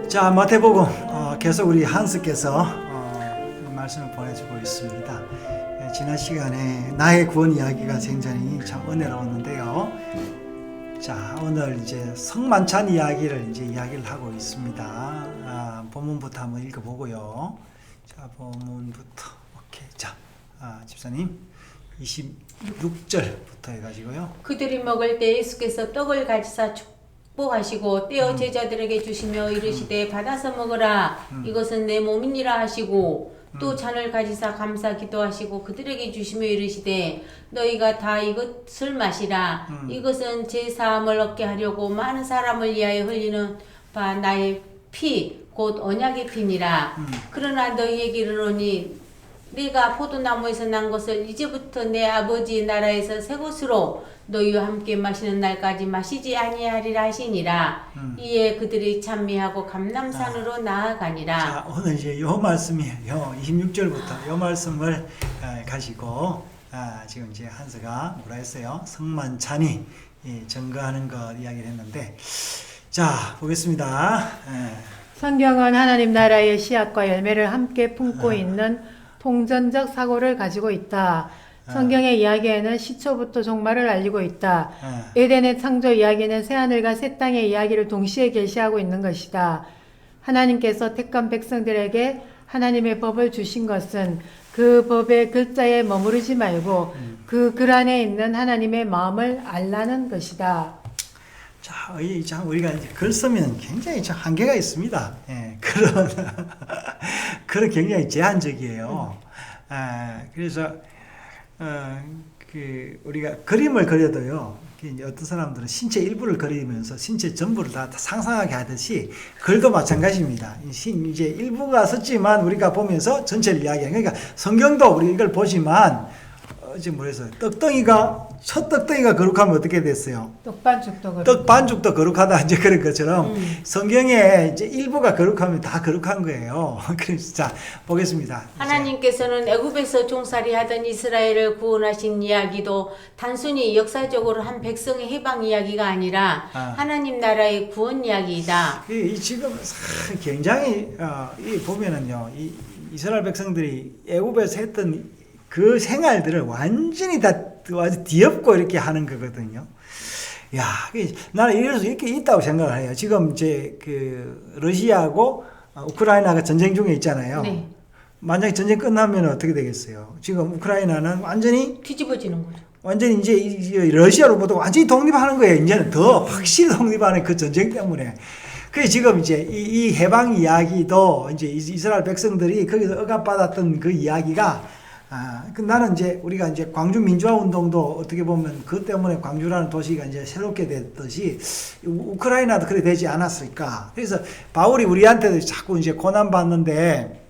자, 마태복음 계속 우리 한스께서 말씀을 보내주고 있습니다. 지난 시간에 나의 구원 이야기가 굉장히 참 은혜로웠는데요. 자, 오늘 이제 성만찬 이야기를 이야기를 하고 있습니다. 본문부터 한번 읽어보고요. 자, 본문부터 오케이. 자, 집사님 26절부터 해가지고요. 그들이 먹을 때 예수께서 떡을 가지사 축복하시고 떼어 제자들에게 주시며 이르시되 받아서 먹으라 이것은 내 몸이니라 하시고 또 잔을 가지사 감사 기도하시고 그들에게 주시며 이르시되 너희가 다 이것을 마시라 이것은 제 사함을 얻게 하려고 많은 사람을 위하여 흘리는 바 나의 피 곧 언약의 피니라. 그러나 너희에게 이르노니 내가 포도나무에서 난 것을 이제부터 내 아버지 나라에서 새 것으로 너희와 함께 마시는 날까지 마시지 아니하리라 하시니라. 이에 그들이 찬미하고 감람산으로 나아가니라. 자, 오늘 이제 요 말씀이에요. 26절부터 요 말씀을 가지고 지금 이제 한스가 뭐라 했어요? 성만찬이 증거하는 것 이야기를 했는데, 자, 보겠습니다. 성경은 하나님 나라의 씨앗과 열매를 함께 품고 있는 통전적 사고를 가지고 있다. 성경의 이야기에는 시초부터 종말을 알리고 있다. 에덴의 창조 이야기는 새하늘과 새 땅의 이야기를 동시에 계시하고 있는 것이다. 하나님께서 택한 백성들에게 하나님의 법을 주신 것은 그 법의 글자에 머무르지 말고 그 글 안에 있는 하나님의 마음을 알라는 것이다. 자, 우리가 이제 글 쓰면 굉장히 참 한계가 있습니다. 글은 굉장히 제한적이에요. 그래서 우리가 그림을 그려도요, 어떤 사람들은 신체 일부를 그리면서 신체 전부를 다 상상하게 하듯이 글도 마찬가지입니다. 이제 일부가 썼지만 우리가 보면서 전체를 이야기해요. 그러니까 성경도 우리 이걸 보지만 지금 뭐랬어요? 첫 떡덩이가 거룩하면 어떻게 됐어요? 떡 반죽도 거룩하다 이제 그런 것처럼 성경에 이제 일부가 거룩하면 다 거룩한 거예요. 그래서 자 보겠습니다. 하나님께서는 애굽에서 종살이 하던 이스라엘을 구원하신 이야기도 단순히 역사적으로 한 백성의 해방 이야기가 아니라 하나님 나라의 구원 이야기이다. 이 지금 굉장히 이 보면은요, 이 이스라엘 백성들이 애굽에서 했던 그 생활들을 완전히 다 아주 뒤엎고 이렇게 하는 거거든요. 야, 나는 이래서 이렇게 있다고 생각을 해요. 지금 이제 러시아하고 우크라이나가 전쟁 중에 있잖아요. 네. 만약에 전쟁 끝나면 어떻게 되겠어요? 지금 우크라이나는 완전히 뒤집어지는 거죠. 완전히 이제 러시아로부터 완전히 독립하는 거예요. 이제는 더 확실히 독립하는 그 전쟁 때문에. 그래서 지금 이제 이 해방 이야기도 이제 이스라엘 백성들이 거기서 억압받았던 그 이야기가 나는 이제 우리가 이제 광주 민주화 운동도 어떻게 보면 그 때문에 광주라는 도시가 이제 새롭게 됐듯이 우크라이나도 그래 되지 않았을까. 그래서 바울이 우리한테도 자꾸 이제 고난 받는데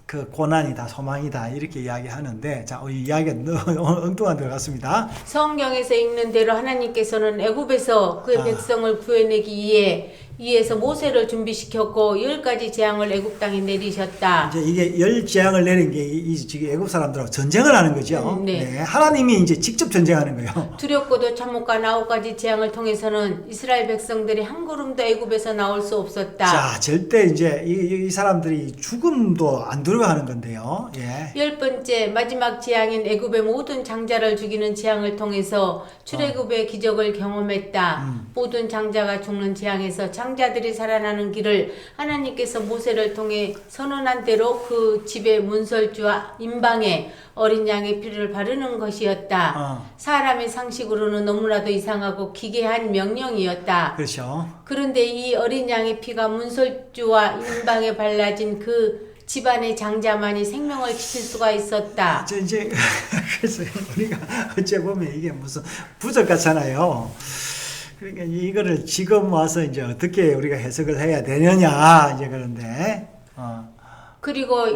그 고난이다, 소망이다 이렇게 이야기하는데, 자, 이 이야기가 너무 엉뚱한 데 갔습니다. 성경에서 읽는 대로 하나님께서는 애굽에서 그 백성을 구해내기 위해 이에서 모세를 준비시켰고 10가지 재앙을 애굽 땅에 내리셨다. 이제 이게 10재앙을 내린 게 지금 애굽 사람들하고 전쟁을 하는 거죠. 네. 하나님이 이제 직접 전쟁하는 거예요. 두렵고도 참혹한 9가지 재앙을 통해서는 이스라엘 백성들이 한 걸음도 애굽에서 나올 수 없었다. 자, 절대 이제 이 사람들이 죽음도 안 두려워하는 건데요. 10번째 마지막 재앙인 애굽의 모든 장자를 죽이는 재앙을 통해서 출애굽의 기적을 경험했다. 모든 장자가 죽는 재앙에서 장자들이 살아나는 길을 하나님께서 모세를 통해 선언한 대로 그 집의 문설주와 임방에 어린 양의 피를 바르는 것이었다. 사람의 상식으로는 너무나도 이상하고 기괴한 명령이었다. 그렇죠. 그런데 이 어린 양의 피가 문설주와 임방에 발라진 그 집안의 장자만이 생명을 지킬 수가 있었다. 이제 그래서 우리가 어째 보면 이게 무슨 부적 같잖아요. 그러니까 이거를 지금 와서 이제 어떻게 우리가 해석을 해야 되느냐 이제 그런데 그리고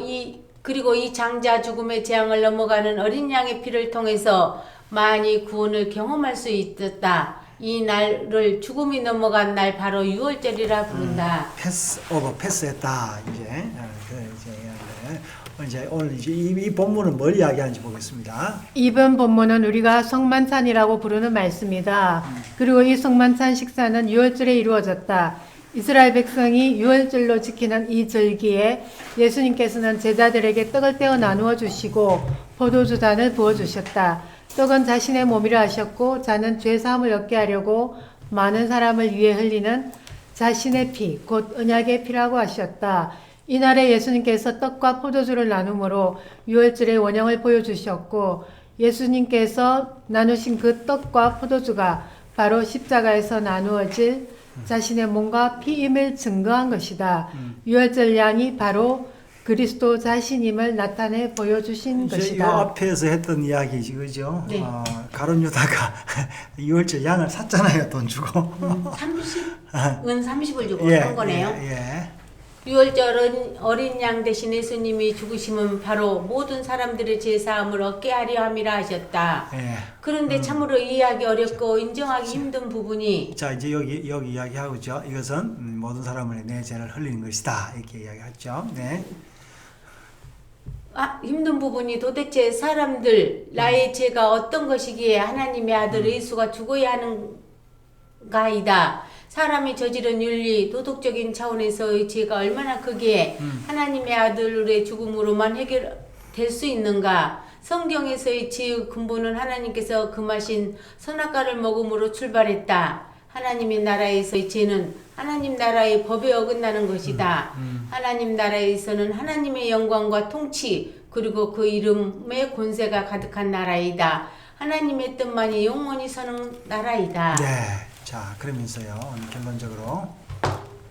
이 장자 죽음의 재앙을 넘어가는 어린 양의 피를 통해서 많이 구원을 경험할 수 있었다. 이 날을 죽음이 넘어간 날 바로 6월절이라 부른다. 패스했다 이제. 이제 오늘 이제 이 본문은 뭘 이야기하는지 보겠습니다. 이번 본문은 우리가 성만찬이라고 부르는 말씀이다. 그리고 이 성만찬 식사는 6월절에 이루어졌다. 이스라엘 백성이 유월절로 지키는 이 절기에 예수님께서는 제자들에게 떡을 떼어 나누어 주시고 포도주 잔을 부어 주셨다. 떡은 자신의 몸이라 하셨고 잔은 죄 사함을 얻게 하려고 많은 사람을 위해 흘리는 자신의 피, 곧 언약의 피라고 하셨다. 이날에 예수님께서 떡과 포도주를 나눔으로 유월절의 원형을 보여주셨고 예수님께서 나누신 그 떡과 포도주가 바로 십자가에서 나누어질 자신의 몸과 피임을 증거한 것이다. 유월절 양이 바로 그리스도 자신임을 나타내 보여주신 이 것이다. 앞에서 했던 이야기지, 그죠? 네. 가룟 유다가 유월절 양을 샀잖아요, 돈 주고. 30은 30을 주고 예, 산 거네요. 예. 유월절은 어린 양 대신 예수님이 죽으심은 바로 모든 사람들의 죄 사함을 얻게 하려 함이라 하셨다. 예. 그런데 참으로 이해하기 어렵고 인정하기 힘든 부분이 자, 이제 여기 이야기하고죠. 이것은 모든 사람을 내 죄를 흘리는 것이다. 이렇게 이야기하죠. 네. 힘든 부분이 도대체 사람들 나의 죄가 어떤 것이기에 하나님의 아들 예수가 죽어야 하는가이다. 사람이 저지른 윤리, 도덕적인 차원에서의 죄가 얼마나 크기에 하나님의 아들의 죽음으로만 해결될 수 있는가. 성경에서의 죄의 근본은 하나님께서 금하신 선악과를 먹음으로 출발했다. 하나님의 나라에서의 죄는 하나님 나라의 법에 어긋나는 것이다. 하나님 나라에서는 하나님의 영광과 통치 그리고 그 이름의 권세가 가득한 나라이다. 하나님의 뜻만이 영원히 서는 나라이다. 네. 자, 그러면서요. 오늘 결론적으로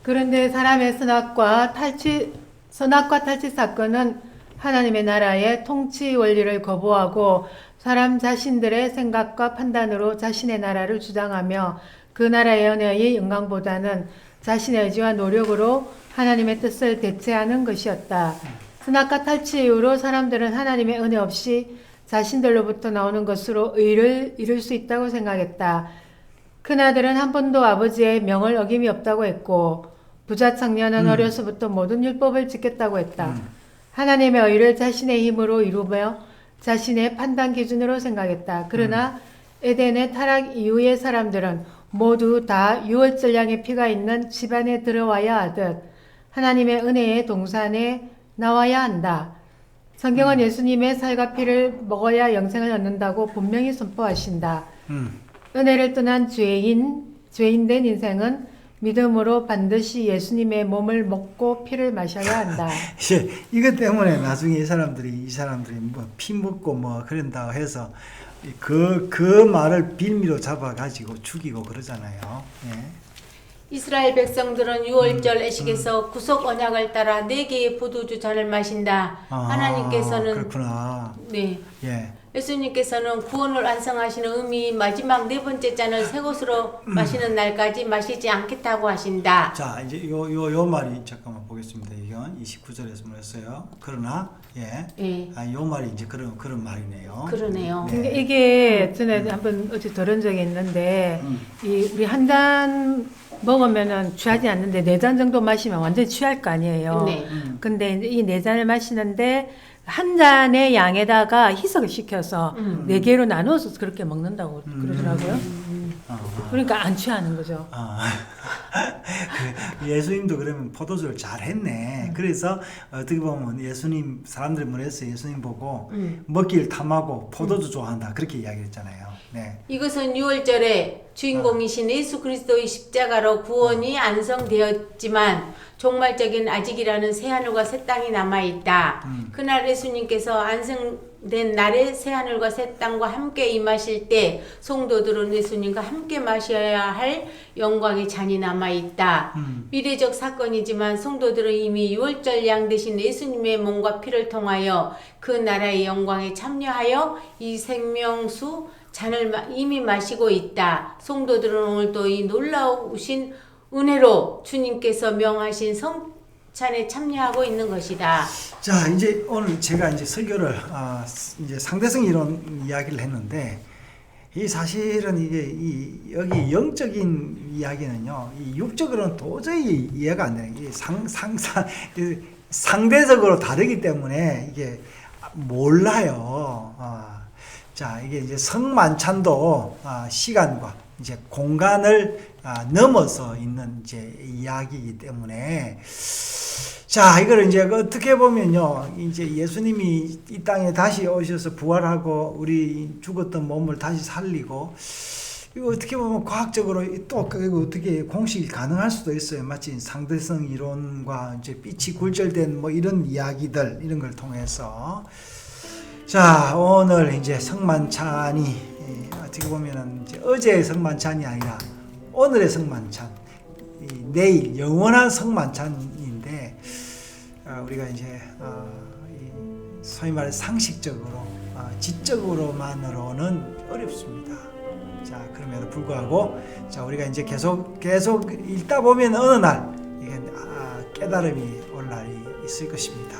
그런데 사람의 선악과 탈취 사건은 하나님의 나라의 통치 원리를 거부하고 사람 자신들의 생각과 판단으로 자신의 나라를 주장하며 그 나라의 은혜의 영광보다는 자신의 의지와 노력으로 하나님의 뜻을 대체하는 것이었다. 선악과 탈취 이후로 사람들은 하나님의 은혜 없이 자신들로부터 나오는 것으로 의를 이룰 수 있다고 생각했다. 큰아들은 한 번도 아버지의 명을 어김이 없다고 했고 부자 청년은 어려서부터 모든 율법을 지켰다고 했다. 하나님의 의를 자신의 힘으로 이루며 자신의 판단 기준으로 생각했다. 그러나 에덴의 타락 이후의 사람들은 모두 다 유월절 양의 피가 있는 집안에 들어와야 하듯 하나님의 은혜의 동산에 나와야 한다. 성경은 예수님의 살과 피를 먹어야 영생을 얻는다고 분명히 선포하신다. 은혜를 떠난 죄인된 인생은 믿음으로 반드시 예수님의 몸을 먹고 피를 마셔야 한다. 이것 때문에 나중에 이 사람들이 뭐 피 먹고 뭐 그런다고 해서 그 말을 빌미로 잡아가지고 죽이고 그러잖아요. 예. 이스라엘 백성들은 유월절 애식에서 구속 언약을 따라 4개의 포도주 잔을 마신다. 하나님께서는 그렇구나. 네. 예. 예수님께서는 구원을 완성하시는 의미 마지막 4번째 잔을 새 것으로 마시는 날까지 마시지 않겠다고 하신다. 자, 이제 요 말이 잠깐만 보겠습니다. 이건 29절에서 뭐였어요? 그러나 예. 요 말이 이제 그런 말이네요. 그러네요. 네. 근데 이게 전에 한번 어제 들은 적이 있는데 우리 한 잔 먹으면은 취하지 않는데 4잔 정도 마시면 완전히 취할 거 아니에요. 네. 근데 이제 이 4잔을 마시는데 한 잔의 양에다가 희석을 시켜서 4개로 나누어서 그렇게 먹는다고 그러더라고요. 그러니까 안 취하는 거죠. 예수님도 그러면 포도주를 잘했네. 그래서 어떻게 보면 예수님 사람들이 뭐랬어요? 예수님 보고 먹기를 탐하고 포도주 좋아한다. 그렇게 이야기했잖아요. 네. 이것은 유월절에 주인공이신 예수 그리스도의 십자가로 구원이 완성되었지만 종말적인 아직이라는 새하늘과 새 땅이 남아있다. 그날 예수님께서 안성된 날에 새하늘과 새 땅과 함께 임하실 때 성도들은 예수님과 함께 마셔야 할 영광의 잔이 남아있다. 미래적 사건이지만 성도들은 이미 유월절 양 대신 예수님의 몸과 피를 통하여 그 나라의 영광에 참여하여 이 생명수 잔을 이미 마시고 있다. 성도들은 오늘도 이 놀라우신 은혜로 주님께서 명하신 성찬에 참여하고 있는 것이다. 자, 이제 오늘 제가 이제 설교를 이제 상대성 이론 이야기를 했는데 이 사실은 이게 여기 영적인 이야기는요, 이 육적으로는 도저히 이해가 안 되는 게 상대적으로 다르기 때문에 이게 몰라요. 자, 이게 이제 성만찬도 시간과 이제 공간을 넘어서 있는 이제 이야기이기 때문에 자, 이걸 이제 어떻게 보면요, 이제 예수님이 이 땅에 다시 오셔서 부활하고 우리 죽었던 몸을 다시 살리고, 이거 어떻게 보면 과학적으로 또 그리고 어떻게 공식이 가능할 수도 있어요. 마치 상대성 이론과 이제 빛이 굴절된 뭐 이런 이야기들 이런 걸 통해서 자, 오늘 이제 성만찬이 어떻게 보면은 이제 어제의 성만찬이 아니라 오늘의 성만찬, 내일 영원한 성만찬인데 우리가 이제 소위 말해 상식적으로 지적으로만으로는 어렵습니다. 자, 그럼에도 불구하고 자, 우리가 이제 계속 읽다 보면 어느 날 이게 깨달음이 올 날이 있을 것입니다.